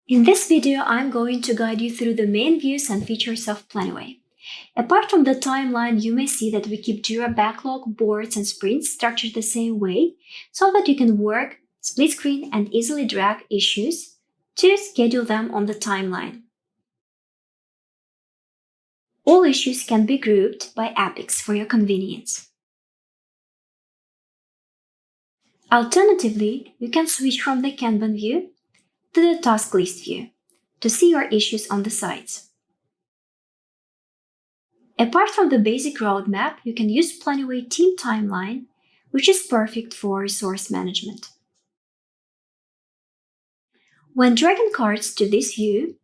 In this video, I'm going to guide you through the main views and features of Planyway. Apart from the timeline, you may see that we keep Jira backlog, boards, and sprints structured the same way so that you can work, split screen, and easily drag issues to schedule them on the timeline. All issues can be grouped by epics for your convenience. Alternatively, you can switch from the Kanban view to the Tasklist view to see your issues on the sides. Apart from the basic roadmap, you can use Planyway Team Timeline, which is perfect for resource management. When dragging cards to this view,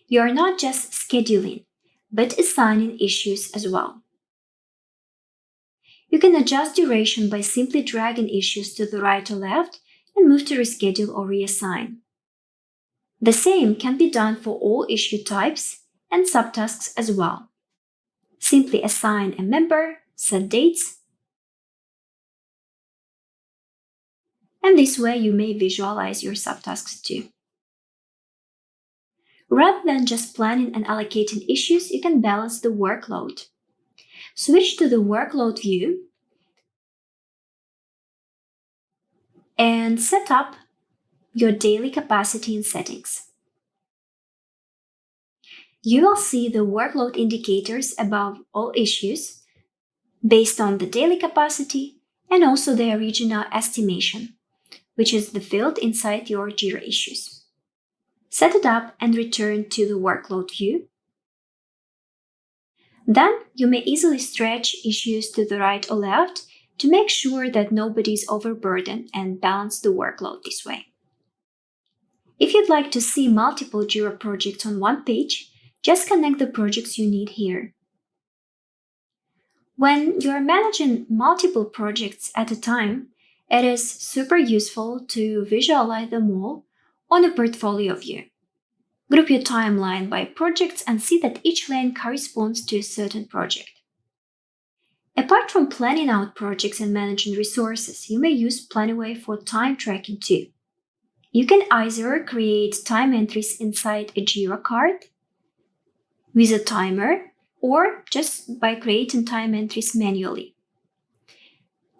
you are not just scheduling, but assigning issues as well. You can adjust duration by simply dragging issues to the right or left and move to reschedule or reassign. The same can be done for all issue types and subtasks as well. Simply assign a member, set dates, and this way you may visualize your subtasks too. Rather than just planning and allocating issues, you can balance the workload. Switch to the workload view and set up your daily capacity in settings. You will see the workload indicators above all issues based on the daily capacity and also the original estimation, which is the field inside your Jira issues. Set it up and return to the workload view. Then you may easily stretch issues to the right or left to make sure that nobody is overburdened and balance the workload this way. If you'd like to see multiple Jira projects on one page, just connect the projects you need here. When you're managing multiple projects at a time, it is super useful to visualize them all on a portfolio view. Group your timeline by projects and see that each lane corresponds to a certain project. Apart from planning out projects and managing resources, you may use Planyway for time tracking too. You can either create time entries inside a Jira card with a timer or just by creating time entries manually.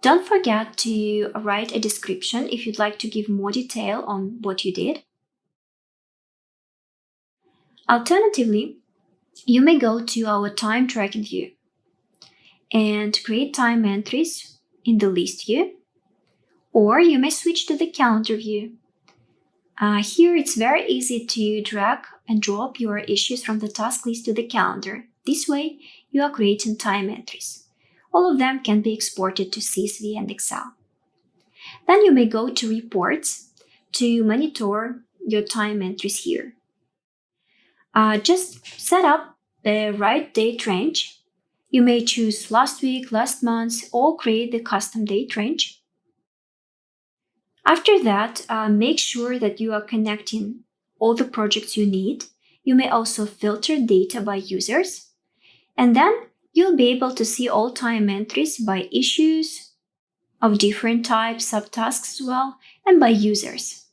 Don't forget to write a description if you'd like to give more detail on what you did. Alternatively, you may go to our time tracking view and create time entries in the list view, or you may switch to the calendar view. Here it's very easy to drag and drop your issues from the task list to the calendar. This way, you are creating time entries. All of them can be exported to CSV and Excel. Then you may go to Reports to monitor your time entries here. Just set up the right date range. You may choose last week, last month, or create the custom date range. After that, make sure that you are connecting all the projects you need. You may also filter data by users. And then you'll be able to see all time entries by issues of different types, subtasks as well, and by users.